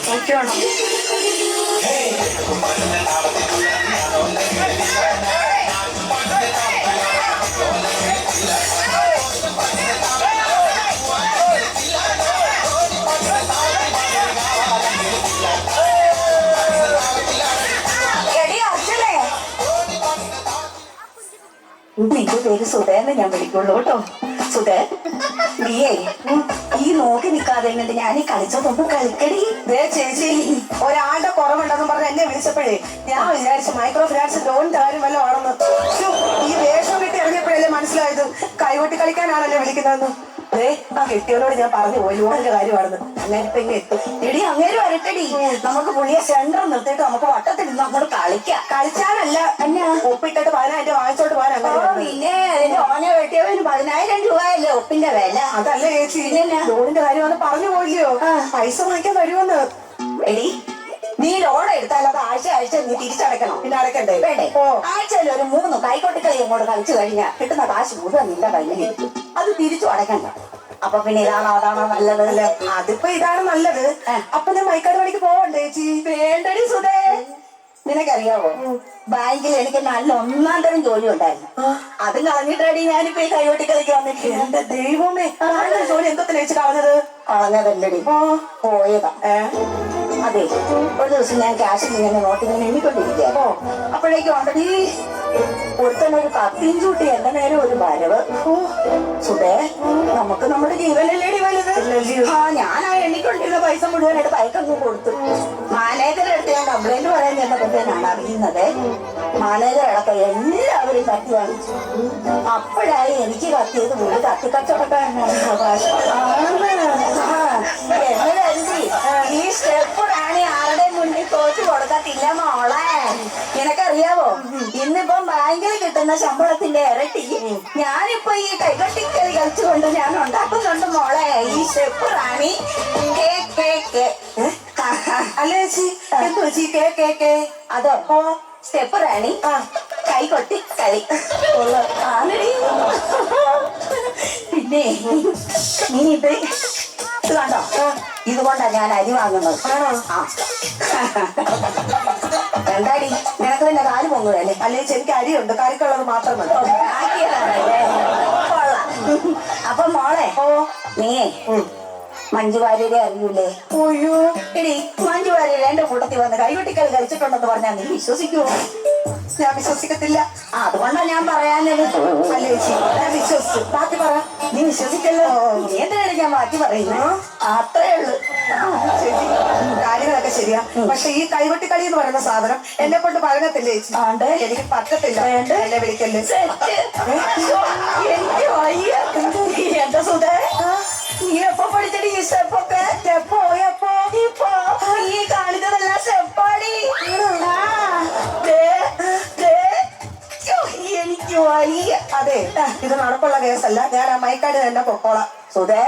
നോക്കിയാണോ? നിന്റെ പേര് സുധേന്ന് ഞാൻ വിളിക്കുള്ളൂ കേട്ടോ. സുധേ, നീയേ ഈ നോക്കി നിക്കാതെ ഞാൻ ഈ കളിച്ചതൊന്നും കളിക്കടി. ചേച്ചി ഒരാളുടെ കുറവുണ്ടെന്ന് പറഞ്ഞ് എന്നെ വിളിച്ചപ്പോഴേ ഞാൻ വിചാരിച്ചു മൈക്രോ ഫിനാൻസ് ലോണിന്റെ കാര്യം വല്ലതും ആണെന്ന്. ഈ വേഷം കിട്ടി ഇറങ്ങിയപ്പോഴല്ലേ മനസ്സിലായത് കൈകൊട്ടി കളിക്കാനാണല്ലേ വിളിക്കുന്നതെന്ന്. ആ കെട്ടിയവനോട് ഞാൻ പറഞ്ഞു പോയി ലോണിന്റെ കാര്യമാണെന്ന്. അങ്ങനെ ഇപ്പൊ ഇങ്ങനെ എത്തും. എടി അങ്ങനെ വരട്ടടി, നമുക്ക് പുള്ളിയെ സെന്റർ നിർത്തിയിട്ട് നമുക്ക് വട്ടത്തിൽ നിന്ന് അങ്ങോട്ട് കളിക്കാം. കളിച്ചാനല്ല എന്നെ ഒപ്പിട്ടിട്ട് 10,000 വാങ്ങിച്ചോട്ട് പോകാൻ. പിന്നെ അതിന്റെ ഓന വെട്ടിയവന് 10,000 രൂപയല്ലേ ഒപ്പിന്റെ വില. അതല്ല ചേച്ചി, ലോണിന്റെ കാര്യമാണെന്ന് പറഞ്ഞു പോയില്ലയോ, പൈസ വാങ്ങിക്കാൻ വരുമെന്ന്. എടി നീ ലോൺ എടുത്താൽ അത് ആഴ്ച നീ തിരിച്ചടക്കണം. പിന്നെ അടക്കണ്ടേ? വേണ്ടേ? ആഴ്ചയിൽ ഒരു 3 കൈകൊട്ടിക്കളി അങ്ങോട്ട് കളിച്ചു കഴിഞ്ഞാൽ കിട്ടുന്ന കാശ് മുഴുവൻ നിന്റെ കയ്യിലിരിക്കും. അത് തിരിച്ചു അടക്കണ്ട. അപ്പൊ പിന്നെ ഇതാണോ അതാണോ നല്ലത്? അതിപ്പോ ഇതാണ് നല്ലത്. അപ്പൊ ഞാൻ മൈക്കാട് പണിക്ക് പോവണ്ടേ ചേച്ചി? വേണ്ടടി സുധേ. നിനക്കറിയാവോ, ബാങ്കിൽ എനിക്ക് നല്ല 1-ാം തരം ജോലി ഉണ്ടായിരുന്നു. അതും കളഞ്ഞിട്ടടി ഞാനിപ്പോ ഈ കൈകൊട്ടിക്കളിക്ക് വന്നിരിക്കുന്നു. എന്റെ ദൈവമേ, ജോലി എന്തത്തിനെ ചേച്ചി കളഞ്ഞത്? കളഞ്ഞതല്ലടി, പോയതാ. അതെ, ഒരു ദിവസം ഞാൻ ക്യാഷിൽ ഇങ്ങനെ നോട്ടിങ്ങനെ എണ്ണിക്കൊണ്ടിരിക്കുകയാണോ, അപ്പോഴേക്കും ഉണ്ടടി ഒരുത്തനൊരു 10 ഇഞ്ച് കൂട്ടി എന്റെ നേരെ ഒരു വരവ്. സുധേ, നമുക്ക് നമ്മുടെ ജീവനല്ലേടി വലുത്. ഞാനാ എണ്ണിക്കൊണ്ടിരുന്ന പൈസ മുഴുവനായിട്ട് പൈക്കങ്ങ് കൊടുത്തു. മാനേജറെ അടുത്ത് ഞാൻ കംപ്ലൈന്റ് പറയാൻ ചെന്നപ്പോഴത്തേനാണ് അറിയുന്നത് മാനേജർ അടക്കം എല്ലാവരും കത്തി വാങ്ങിച്ചു. അപ്പോഴായി എനിക്ക് കത്തിയത് മുഴുവൻ കത്തിക്കച്ചവടക്കാരനാണ്. എന്ന് കരുതി ഈ സ്റ്റെപ്പ് റാണി ആരുടെ മുന്നിൽ തോറ്റു കൊടുക്കത്തില്ല മോളെ. നിനക്കറിയാവോ, ഇന്നിപ്പം ബാങ്കിൽ കിട്ടുന്ന ശമ്പളത്തിന്റെ ഇരട്ടി ഞാനിപ്പോ ഈ കൈകൊട്ടിക്കളി കളിച്ചുകൊണ്ട് ഞാൻ ഉണ്ടാക്കുന്നുണ്ട് മോളെ. ഈ സ്റ്റെപ്പ് റാണി അല്ല ചേച്ചി, എന്തോ ചേച്ചി അതോ സ്റ്റെപ്പ് റാണി കൈകൊട്ടി കളി ആണടി. പിന്നെ നീ ഇത് കണ്ടോ, ഇതുകൊണ്ടാ ഞാൻ അരി വാങ്ങുന്നത്. എന്താടി നിനക്ക് പിന്നെ കാല് പൊങ്ങുകയല്ലേ? അല്ലേ എനിക്ക് അരിയുണ്ട്, കറിക്കുള്ളത് മാത്രം മതി. അപ്പൊ മോളെ, നീ മഞ്ജു വാര്യരെ അറിയൂലേ? ഓയ്യോ എടി, മഞ്ജു വാര്യരെ എന്റെ കൂട്ടത്തിൽ വന്ന് കൈകൊട്ടിക്കളി കളിച്ചിട്ടുണ്ടെന്ന് പറഞ്ഞാൽ നീ വിശ്വസിക്കുവോ? ഞാൻ വിശ്വസിക്കത്തില്ല. അതുകൊണ്ടാ ഞാൻ പറയാനത്. അല്ലേ ചേച്ചി, ഞാൻ വിശ്വസിച്ചു. ബാക്കി പറ. നീ വിശ്വസിക്കല്ലോ, നീ എന്തിനാണ് ഞാൻ ബാക്കി പറയുന്നത്? അത്രേ ഉള്ളു. ചേച്ചി, കാര്യങ്ങളൊക്കെ ശരിയാ, പക്ഷെ ഈ കൈകൊട്ടിക്കളി എന്ന് പറയുന്ന സാധനം എന്നെ കൊണ്ട് പഴകത്തില്ലേ ചേച്ചി? എനിക്ക് പറ്റത്തില്ല. എന്നെ വിളിക്കല്ലേ. എനിക്ക് വയ്യ. എന്റെ സുധേ, നീ എപ്പോ പഠിച്ചടി ഈ സ്റ്റെപ്പൊക്കെ? പോയപ്പോ ഇപ്പൊ നീ കാണിച്ചതെല്ലാം സ്റ്റെപ്പാടി. എനിക്ക് വയ്യ. അതെ, ഇത് നടപ്പുള്ള കേസല്ല. ഞാൻ ആ മൈക്കാട് തന്നെ പൊക്കോളാം. സുധേ,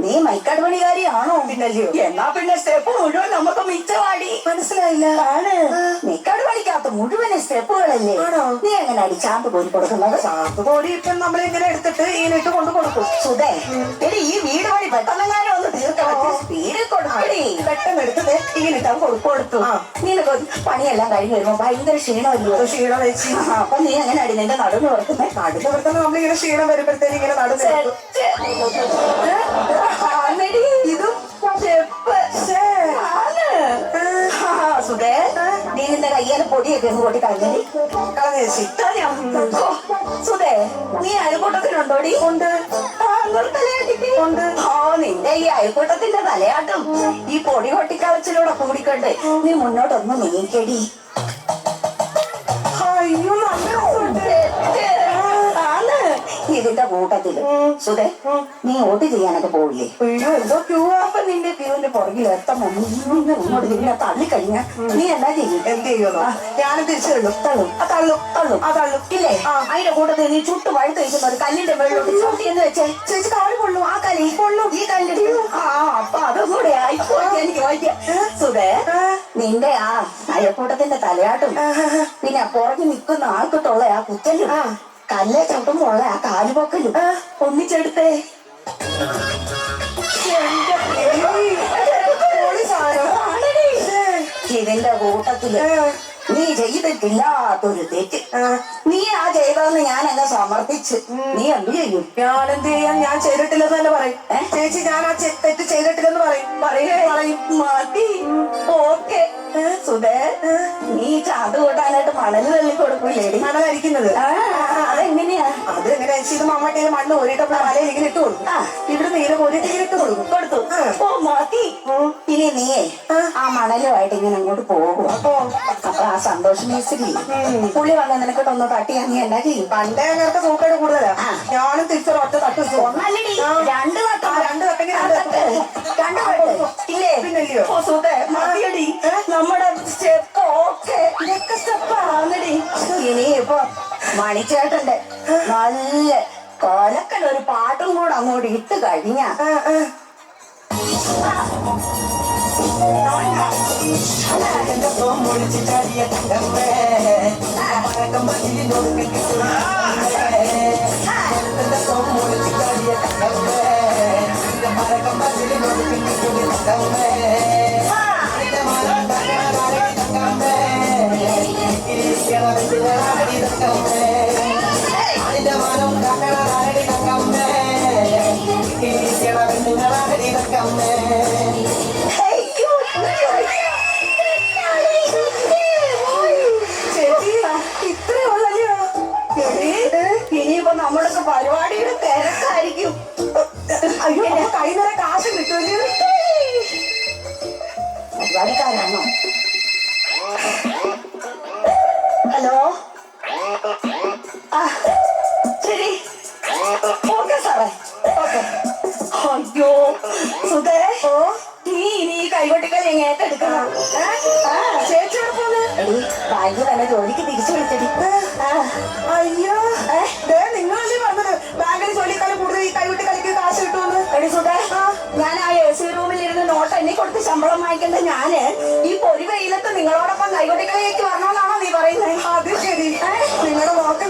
നീ മൈക്കാട് പണികാരിയാണോ? പിന്നല്ലയോ. എന്നാ പിന്നെ സ്റ്റെപ്പ് മുഴുവൻ നമുക്ക് മിച്ചവാടി. മനസ്സിലായില്ല. ആണ്, മൈക്കാട് പണിക്കകത്ത് മുഴുവൻ സ്റ്റെപ്പുകളല്ലേ? നീ എങ്ങനെ അടിച്ചാമ്പ് കോരി കൊടുക്കുന്നത്? ചാമ്പ് കോരി ഇപ്പം നമ്മളിങ്ങനെ എടുത്തിട്ട് ഈനിട്ട് കൊണ്ട് കൊടുക്കും. സുധേ, എടി ഈ വീട് പണി പെട്ടെന്നെങ്ങാനും ഒന്ന് തീർക്കണം. സ്പീഡിൽ കൊടുക്കടി. പെട്ടെന്ന് എടുത്തത് ഈനിട്ടാ കൊടുത്തു. നിനക്ക് പണിയെല്ലാം കഴിഞ്ഞ് വരുമ്പോ ഭയങ്കര ക്ഷീണമല്ലോ. ക്ഷീണം വെച്ച് അപ്പൊ നീ എങ്ങനെ അടി നിന്റെ നടുന്ന് കൊടുക്കുന്നേ? നടുന്ന് കൊടുക്കുന്ന നമ്മളിങ്ങനെ ക്ഷീണം വരുമ്പോഴത്തേന് ഇങ്ങനെ നടുന്ന് ഇതും സുധേ, നീ നിന്റെ കയ്യാലെ പൊടിയൊക്കെ ഒന്ന് കൊട്ടി കളഞ്ഞി. സുധേ, നീ അയൽക്കൂട്ടത്തിനുണ്ടോടി? ഉണ്ട്. ഉണ്ട്. നിന്റെ ഈ അയൽക്കൂട്ടത്തിന്റെ തലയാട്ടും ഈ പൊടി കൊട്ടിക്കളച്ചിലൂടെ കൂടിക്കൊണ്ട് നീ മുന്നോട്ടൊന്ന് നീക്കടി. അയ്യോ, ഇതിന്റെ കൂട്ടത്തില് സുധേ, നീ വോട്ട് ചെയ്യാനൊക്കെ പോവില്ലേ? അയ്യോ, എന്തോ ക്യൂ. അപ്പൊ നിന്റെ ക്യൂവിന്റെ പുറകിൽ എത്തം മുന്നോട്ട് തിരിഞ്ഞ തള്ളിക്കഴിഞ്ഞ നീ എന്താ ചെയ്യും? എന്ത് ചെയ്യുന്നു? ഞാനും തിരിച്ചു തള്ളും. തള്ളും ഇല്ലേ? അതിന്റെ കൂട്ടത്തിൽ നീ ചുട്ട് വഴുത്ത് കഴിക്കുന്ന ഒരു കല്ലിന്റെ വെള്ളോട്ട് ചുട്ടിയെന്ന് വെച്ചേ ചേച്ചി കാല് കൊള്ളു. ആ കലി കൊള്ളു. ഈ കല്ലിന്റെ അപ്പൊ അതൊന്നുകൂടെ ആയിക്കോ. എനിക്ക് വയ്യ. സുധേ, നിന്റെ ആ അയൽക്കൂട്ടത്തിന്റെ തലയാട്ടും പിന്നെ പുറകെ നിൽക്കുന്ന ആൾക്കിട്ടുള്ള ആ കുത്തലും കല്ലേ ചവിട്ടുമ്പോള്ള ആ കാലുപോക്കലും ഒന്നിച്ചെടുത്തേ. എന്റെ ഇതിന്റെ കൂട്ടത്തില് നീ ചെയ്തിട്ടില്ലാത്തൊരു തെറ്റ്. നീ ആ ചെയ്തതെന്ന് ഞാൻ അങ്ങ് സമർത്ഥിച്ച് നീ എന്ത് ചെയ്യും? ഞാനെന്ത് ചെയ്യാൻ? ഞാൻ ചെയ്തിട്ടില്ലെന്ന് തന്നെ പറയും. ചേച്ചി ഞാൻ ആ തെറ്റ് ചെയ്തിട്ടില്ലെന്ന് പറയും. പറയും മതി. ഓക്കെ സുധേ, നീ ചാന്ത് കൂട്ടാനായിട്ട് മണല് തള്ളി കൊടുക്കൂലേടി? മണലരിക്കുന്നത് അതെങ്ങനെയാ? അത് എങ്ങനെ ഇത് മമ്മട്ടിയിൽ മണ്ണ് കോരിട്ടപ്പോൾ മലയിൽ ഇങ്ങനെ ഇട്ട് കൊടുക്കും. ഇവിടെ നീര് കോരിട്ട് ഇങ്ങനെ ഇട്ട് കൊടുത്തു. ഓ മതി. ഇനി നീയേ ആ മണലുമായിട്ട് ഇങ്ങനെ അങ്ങോട്ട് പോകും. അപ്പൊ ആ സന്തോഷം മേസിലി പുള്ളി വന്ന് നിനക്കൊട്ടൊന്ന് തട്ടിയാ നീ എന്നാ ചെയ്യും? പണ്ടേ അങ്ങനത്തെ സൂക്കേട് കൂടുതലാ. ഞാനും തിരിച്ചൊരു ഒറ്റ തട്ട് വെച്ചു. ഒന്നല്ലടി, രണ്ട് തട്ട്. രണ്ട് തട്ടെങ്കിൽ രണ്ട് തട്ട് ഇല്ലേ? പിന്നല്ലയോ? ഓ സുധേ, മതിയടി. നമ്മുടെ സ്റ്റെപ്പ് ഓക്കെ. ഇതൊക്കെ സ്റ്റെപ്പാണെടി. ഇനിയിപ്പോ മണിച്ചേട്ടന്റെ നല്ല കൊലക്കലൊരു പാട്ടും കൂടെ അങ്ങോട്ട് ഇട്ട് കഴിഞ്ഞാ ഇനിയിപ്പോ നമ്മളൊക്കെ പരിപാടിയുടെ തിരക്കായിരിക്കും. അയ്യോ, കൈ നിറയെ കാശ് കിട്ടുമല്ലോ. പരിപാടിക്കാരാണോ? ഹലോ, ആ ശരി, ഓക്കെ സാറേ, ഓക്കെ. അയ്യോ സുധേ, നീ ഇനി കൈകൊട്ടിക്കളി എങ്ങനെ ഏറ്റെടുക്കണം? ചേച്ചി ബാങ്ക് തന്നെ ജോലിക്ക് തിരിച്ചു വിളിച്ചടി. അയ്യോ, നിങ്ങളല്ലേ പറഞ്ഞത് ബാങ്കിൽ ജോലിക്കാലം കൂടുതൽ ഈ കൈവിട്ട് കളിക്ക് കാശ് കിട്ടുമെന്ന്? എടി സുധേ, ഞാൻ ആ AC റൂമിൽ ഇരുന്ന് നോട്ട് എണ്ണി കൊടുത്ത് ശമ്പളം വാങ്ങിക്കേണ്ട ഞാന് ഈ പൊരി വെയിലത്ത് നിങ്ങളോടൊപ്പം കൈകൊട്ടിക്കളിയേക്ക് വരണമെന്നാണോ നീ പറയുന്നത്? അത് ശരി, നിങ്ങളുടെ നോക്ക്